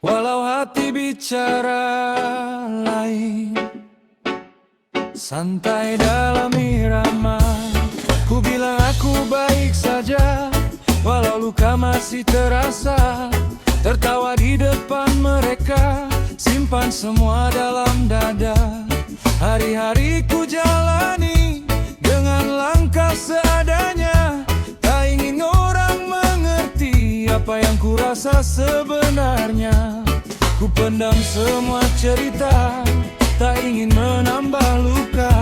Walau hati bicara lain, santai dalam irama. Ku bilang aku baik saja, walau luka masih terasa. Tertawa di depan mereka, simpan semua dalam dada. Hari-hari ku jalani dengan langkah seadanya. Tak ingin orang mengerti apa yang ku rasa sebenarnya. Ku pendam semua cerita, tak ingin menambah luka.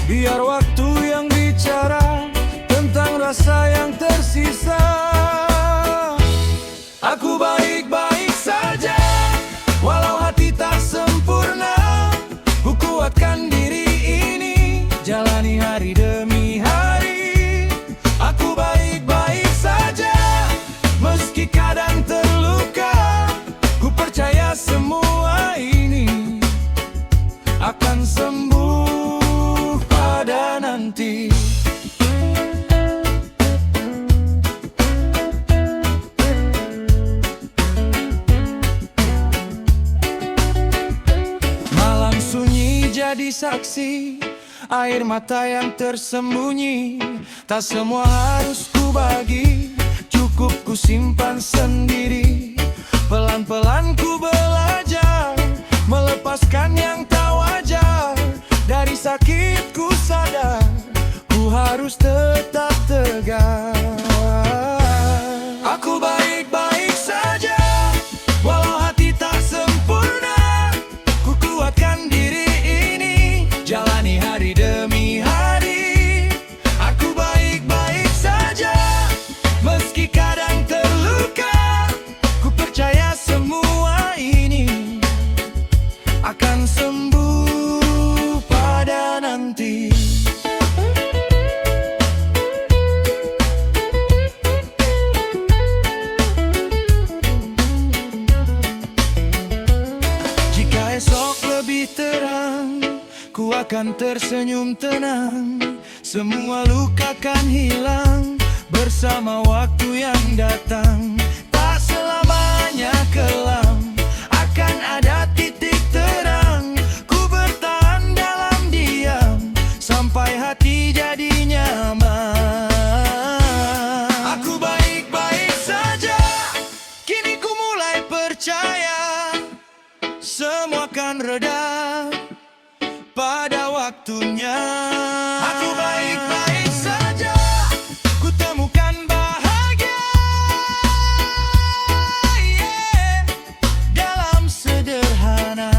Biar waktu yang bicara tentang rasa yang tersisa. Aku baik-baik saja, walau hati tak sempurna. Ku kuatkan diri ini, jalani hari demi hari. Aku baik-baik saja, meski kadang terluka. Ku percaya semua ini akan sembuh pada nanti. Malam sunyi jadi saksi, air mata yang tersembunyi. Tak semua harus ku bagi, cukup ku simpan sendiri. Pelan-pelan ku belajar melepaskan yang tak wajar. Dari sakit ku sadar, ku harus tetap tegar. Aku baik-baik saja, walau hati tak sempurna. Ku kuatkan diri ini, jalani hari demi hari. Aku baik-baik saja, meski kadang terluka. Ku percaya semua ini akan sembuh pada nanti. Jika esok lebih terang, ku akan tersenyum tenang. Semua luka kan hilang bersama waktu yang datang. Tak selamanya kelam, akan ada titik terang. Ku bertahan dalam diam sampai hati jadi nyaman. Aku baik-baik saja, kini ku mulai percaya. Semua akan reda pada waktunya. Aku baik-baik saja, ku temukan bahagia, yeah, dalam sederhana.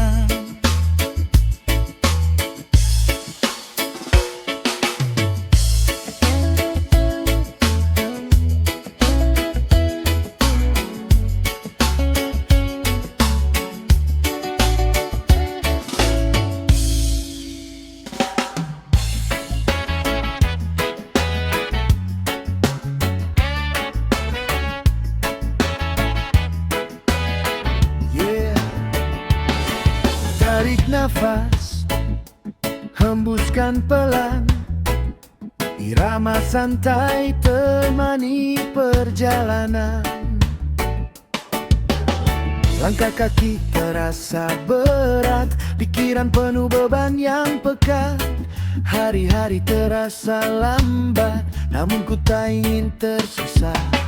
Tarik nafas, hembuskan pelan. Irama santai temani perjalanan. Langkah kaki terasa berat, pikiran penuh beban yang pekat. Hari-hari terasa lambat, namun ku tak ingin tersesat.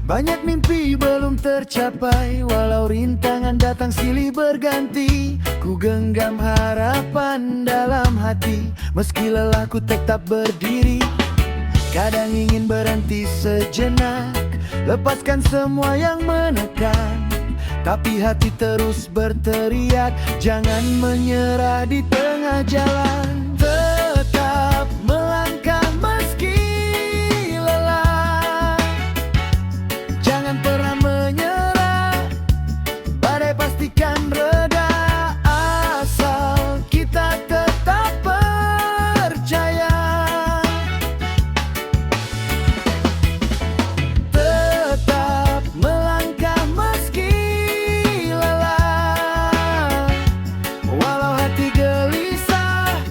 Banyak mimpi belum tercapai, walau rintangan datang silih berganti. Ku genggam harapan dalam hati, meski lelah ku tetap berdiri. Kadang ingin berhenti sejenak, lepaskan semua yang menekan. Tapi hati terus berteriak, jangan menyerah di tengah jalan. Tetap melangkah meski lelah, jangan pernah menyerah. Badai pastikan reda, asal kita tetap percaya. Tetap melangkah meski lelah, walau hati gelisah.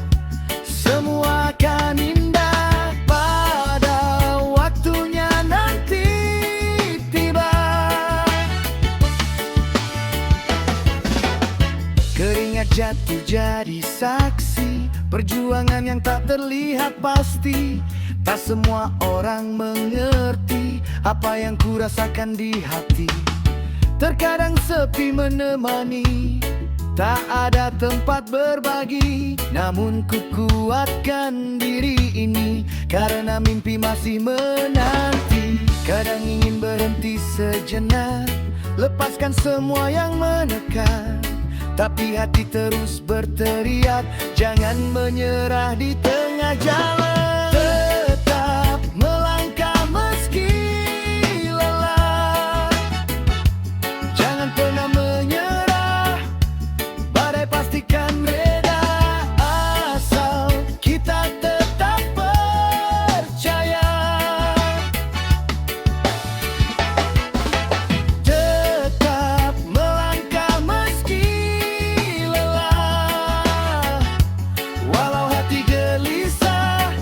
banyak jatuh jadi saksi perjuangan yang tak terlihat pasti. Tak semua orang mengerti apa yang kurasakan di hati. Terkadang sepi menemani, tak ada tempat berbagi. Namun ku kuatkan diri ini karena mimpi masih menanti. Kadang ingin berhenti sejenak, lepaskan semua yang menekan, tapi hati terus berteriak, jangan menyerah di tengah jalan. Tetap melangkah meski lelah, jangan pernah menyerah, badai pastikan reda, asal kita tetap percaya. Tetap melangkah meski lelah, walau hati gelisah,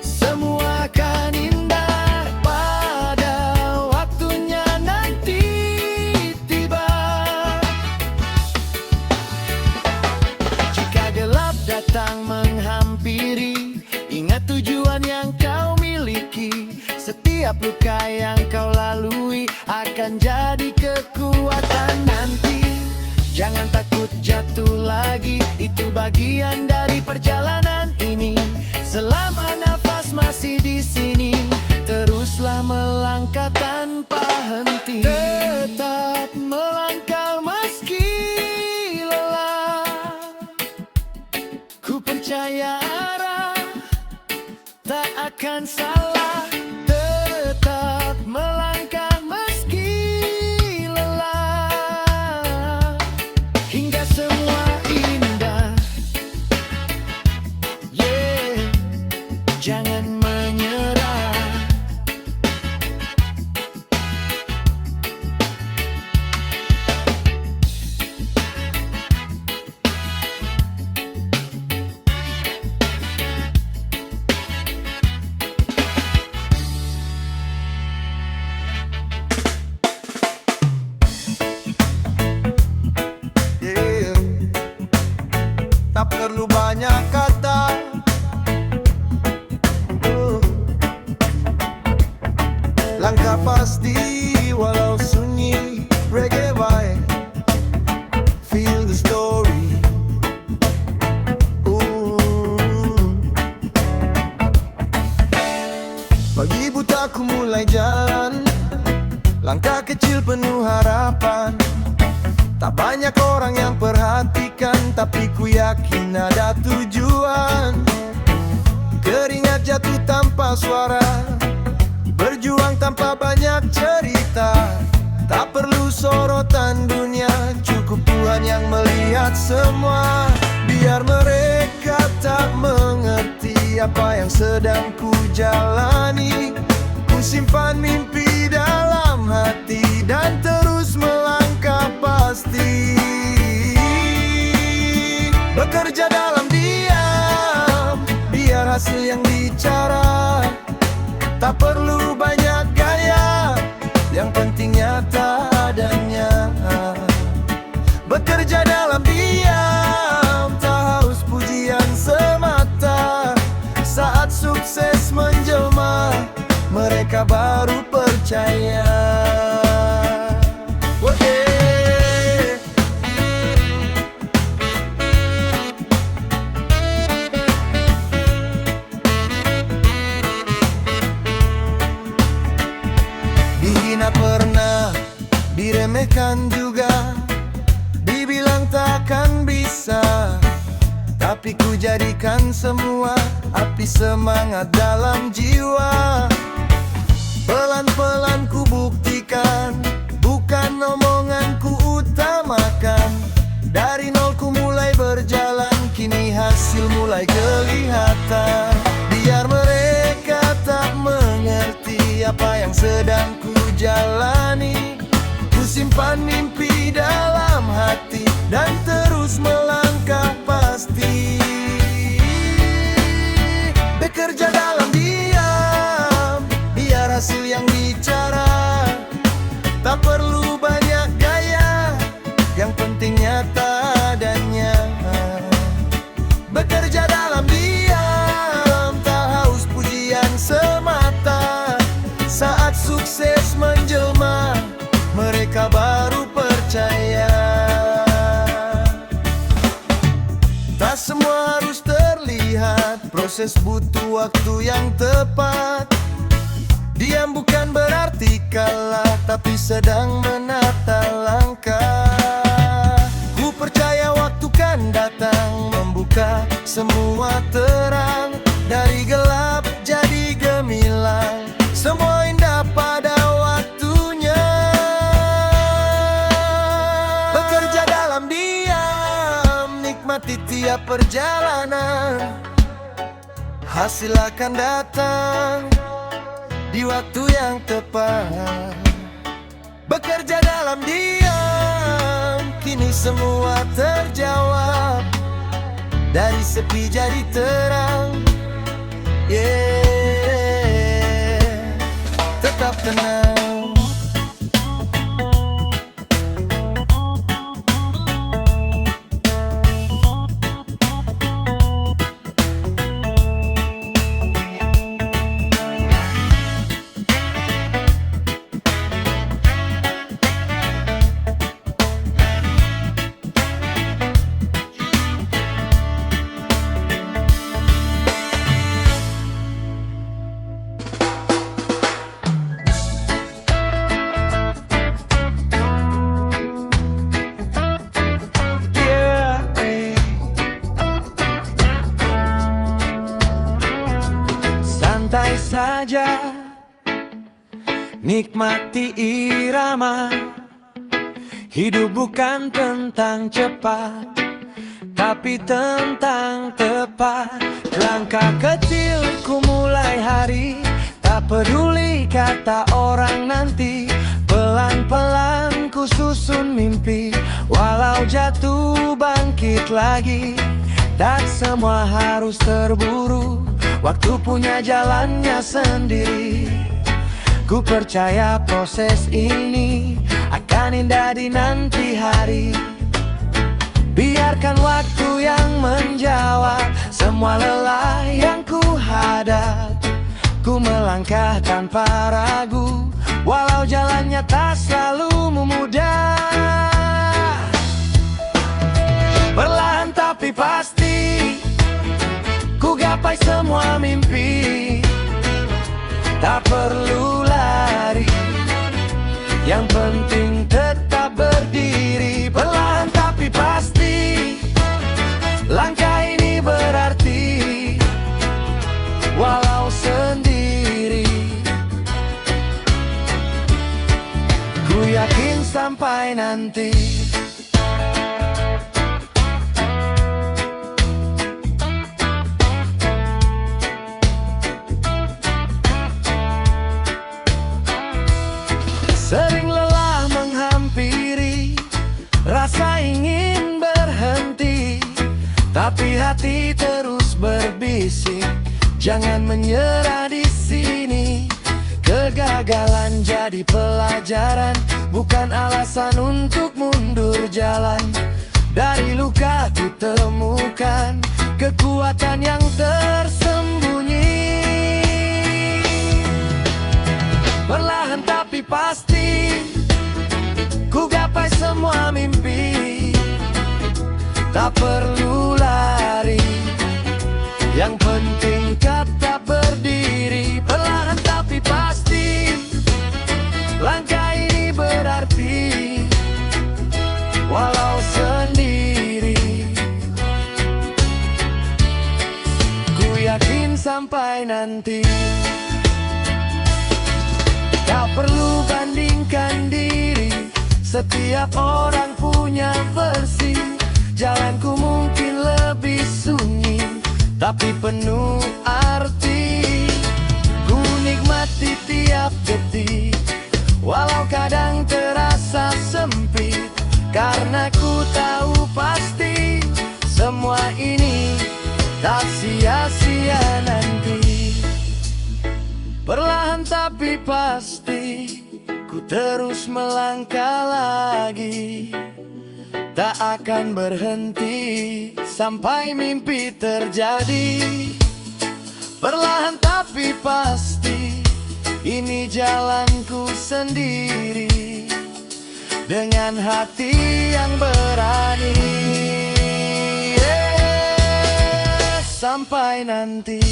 semua akan indah pada waktunya nanti tiba. Jika gelap datang menghampiri, ingat tujuan yang kau miliki. Setiap luka yang kau lalui akan jadi kekuatan nanti. Jangan takut jatuh lagi, itu bagian dari perjalanan ini. Selama nafas masih di sini, teruslah melangkah tanpa henti. Tetap melangkah meski lelah, ku percaya arah tak akan salah. Tetap melangkah meski lelah, hingga semua indah. Yeah, jangan menyerah. Yeah. Tak perlu banyak kata, langkah pasti walau sunyi. Reggae vibe, feel the story. Pagi buta ku mulai jalan, langkah kecil penuh harapan. Tak banyak orang yang perhatikan, tapi ku yakin ada tujuan. Keringat jatuh tanpa suara, berjuang tanpa banyak cerita. Tak perlu sorotan dunia, cukup Tuhan yang melihat semua. Biar mereka tak mengerti apa yang sedang ku jalani, ku simpan mimpi dalam hati dan terus melangkah pasti. Bekerja dalam diam, biar hasil yang bicara. Tak perlu banyak gaya, yang penting nyata adanya. Bekerja dalam diam, tak haus pujian semata. Saat sukses menjelma, mereka baru percaya. Dihina pernah, diremehkan juga, dibilang takkan bisa, tapi ku jadikan semua api semangat dalam jiwa. Pelan-pelan ku buktikan, bukan omongan ku utamakan. Dari nol ku mulai berjalan, kini hasil mulai kelihatan. Biar mereka tak mengerti apa yang sedang ku jalani, ku simpan mimpi dalam hati dan terus melangkah pasti. Bekerja dalam diam, biar hasil yang bicara. Tak perlu banyak gaya, yang penting nyata adanya. proses butuh waktu yang tepat. Diam bukan berarti kalah, tapi sedang menata langkah. Ku percaya waktu kan datang, membuka semua terang. Dari gelap jadi gemilang, semua indah pada waktunya. Bekerja dalam diam, nikmati tiap perjalanan. Hasil akan datang di waktu yang tepat. Bekerja dalam diam, kini semua terjawab. Dari sepi jadi terang, tetap tenang. Santai saja, nikmati irama. Hidup bukan tentang cepat, tapi tentang tepat. Langkah kecil ku mulai hari, tak peduli kata orang nanti. Pelan-pelan ku susun mimpi, walau jatuh bangkit lagi. Tak semua harus terburu, waktu punya jalannya sendiri. Ku percaya proses ini akan indah di nanti hari. Biarkan waktu yang menjawab semua lelah yang ku hadap. Ku melangkah tanpa ragu, walau jalannya tak selalu mudah. Perlahan tapi pasti ku gapai semua mimpi. Tak perlu lari, yang penting tetap berdiri. Perlahan tapi pasti, langkah ini berarti. Walau sendiri, ku yakin sampai nanti. Sering lelah menghampiri, rasa ingin berhenti, tapi hati terus berbisik, jangan menyerah di sini. Kegagalan jadi pelajaran, bukan alasan untuk mundur jalan. Dari luka ku temukan kekuatan yang tersembunyi. Perlahan tapi pasti ku gapai semua mimpi. Tak perlu lari, yang penting tetap berdiri. Perlahan tapi pasti, langkah ini berarti. Walau sendiri, ku yakin sampai nanti. Tak perlu bandingkan diri, setiap orang punya versi. Jalanku mungkin lebih sunyi, tapi penuh arti. Ku nikmati tiap detik, walau kadang terasa sempit. Karena ku tahu pasti, semua ini tak sia-sia nanti. Perlahan tapi pasti, ku terus melangkah lagi. Tak akan berhenti sampai mimpi terjadi. Perlahan tapi pasti, ini jalanku sendiri. Dengan hati yang berani, sampai sampai nanti.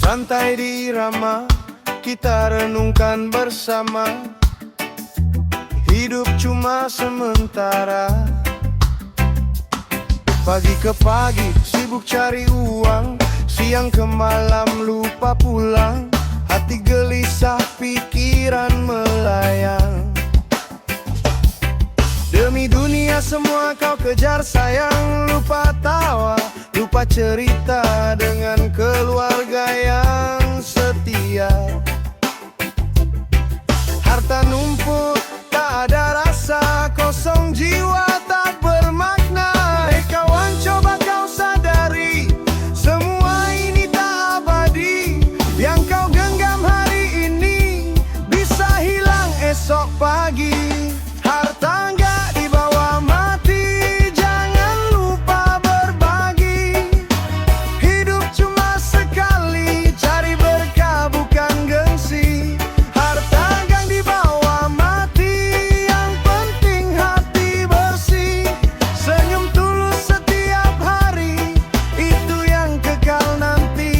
Santai di irama, kita renungkan bersama. Hidup cuma sementara. Pagi ke pagi, sibuk cari uang. Siang ke malam, lupa pulang. Hati gelisah, pikiran melayang. Demi dunia semua kau kejar sayang. Lupa tawa, lupa cerita dengan keluarga yang setia. Harta numpuk, tak ada rasa, kosong jiwa tak bermakna. Hei kawan, coba kau sadari, semua ini tak abadi. Yang kau genggam hari ini bisa hilang esok pagi. Harta nggak dibawa mati, jangan lupa berbagi. Hidup cuma sekali, cari berkah bukan gengsi. Harta nggak dibawa mati, yang penting hati bersih. Senyum tulus setiap hari, itu yang kekal nanti.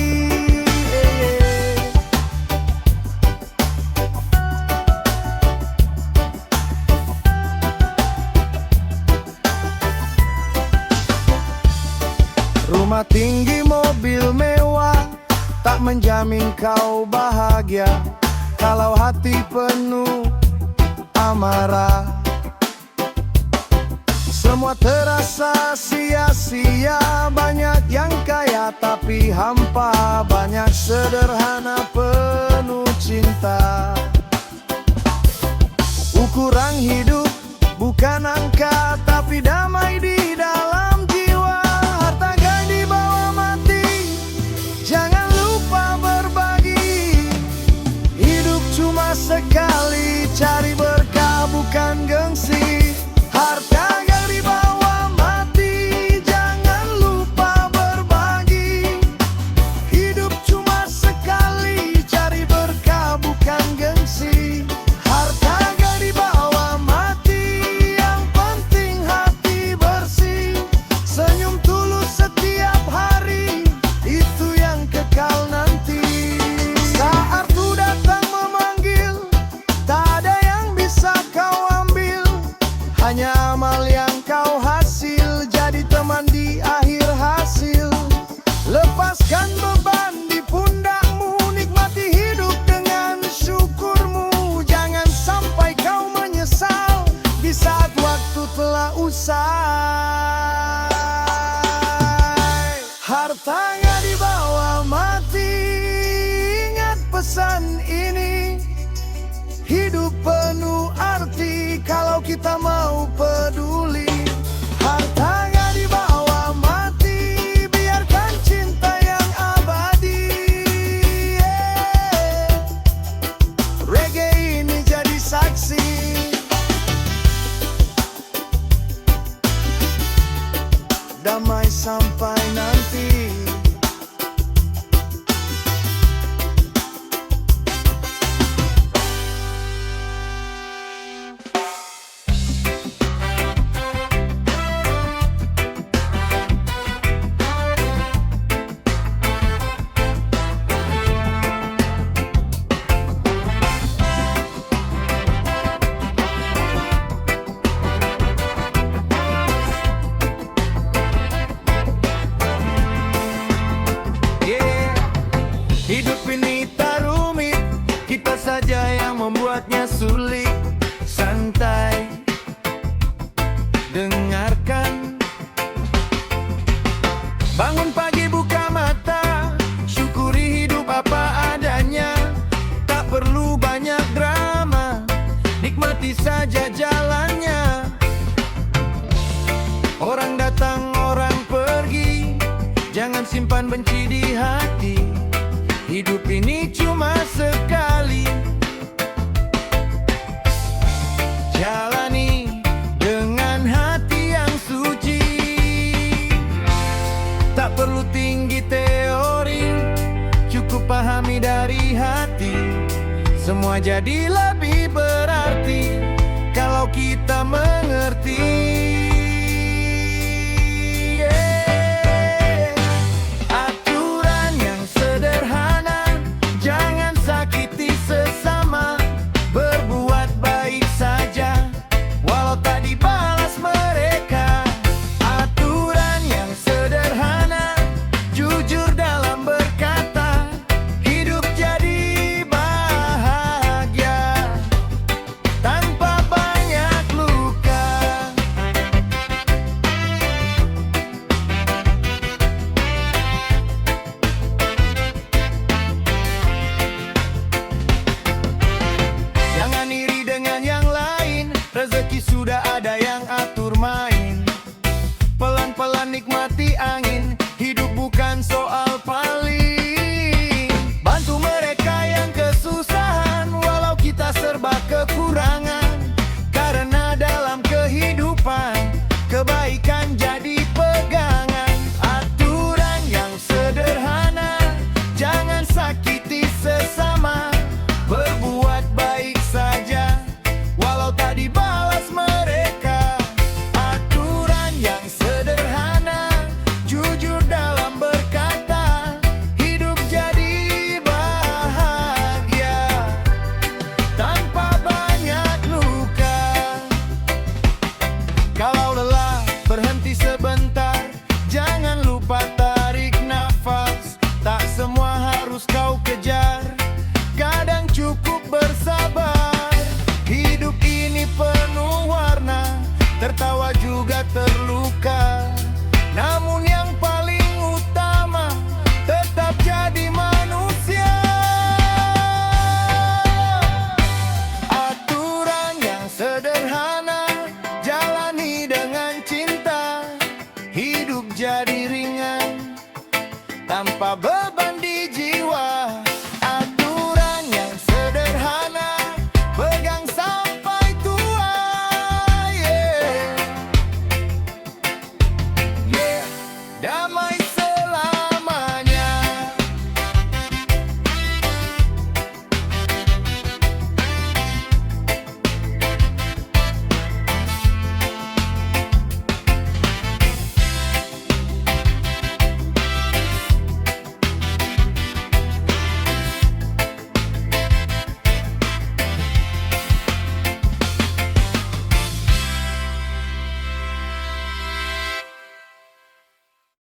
Rumah tinggi, mobil mewah, tak menjamin kau bahagia kalau hati penuh amarah. Semua terasa sia-sia, banyak yang kaya tapi hampa, banyak sederhana penuh cinta. Ukuran hidup bukan angka, tapi damai di dalam jiwa. Harta gak dibawa mati, jangan lupa berbagi. Hidup cuma sekali, cari berkah bukan gengsi. Harta gak dibawa mati, jangan lupa berbagi. Hidup cuma sekali, cari berkah bukan gengsi. Harta gak dibawa mati, yang penting hati bersih. Senyum tulus setiap hari, itu yang kekal nanti. Saat ku datang memanggil, tak ada yang bisa kau ambil. Hanya amal yang kau hasil, jadi teman di akhir hasil. Lepaskan beban di pundakmu, nikmati hidup dengan syukurmu. Jangan sampai kau menyesal di saat waktu telah usai. Harta nggak dibawa mati, ingat pesan ini. Hidup penuh arti kalau kita mau peduli. Harta nggak dibawa mati, biarkan cinta yang abadi. Reggae ini jadi saksi, damai sampai nanti. Hidup ini tak rumit, kita saja yang membuatnya sulit. Santai, dengarkan. Bangun pagi buka mata, syukuri hidup apa adanya. Tak perlu banyak drama, nikmati saja jalannya. Orang datang, orang pergi, jangan simpan benci di hati. hidup ini cuma sekali. Jalani dengan hati yang suci, tak perlu tinggi teori, cukup pahami dari hati. Semua jadi lebih berarti kalau kita mengerti. Aturan yang sederhana, jangan sakiti sesama, berbuat baik saja walau tak dibalas mereka. Aturan yang sederhana, jujur dalam berkata, hidup jadi bahagia tanpa banyak luka. Jangan iri dengan yang lain, rezeki sudah ada yang atur main. Pelan-pelan nikmati angin, hidup bukan soal paling. Bantu mereka yang kesusahan, walau kita serba kekurangan. Karena dalam kehidupan, kebaikan jadi pegangan. Aturan yang sederhana, jangan sakiti sesama, berbuat baik saja walau tak dibalas mereka. Aturan yang sederhana, jujur dalam berkata, hidup jadi bahagia tanpa banyak luka. Kalau lelah, berhenti sebentar, jangan lupa tarik nafas. Tak semua harus kau kejar, kadang cukup bersabar. Hidup ini penuh warna, tertawa juga terluka. Namun yang paling utama, tetap jadi manusia. Aturan yang sederhana, jalani dengan cinta, hidup jadi ringan tanpa beban.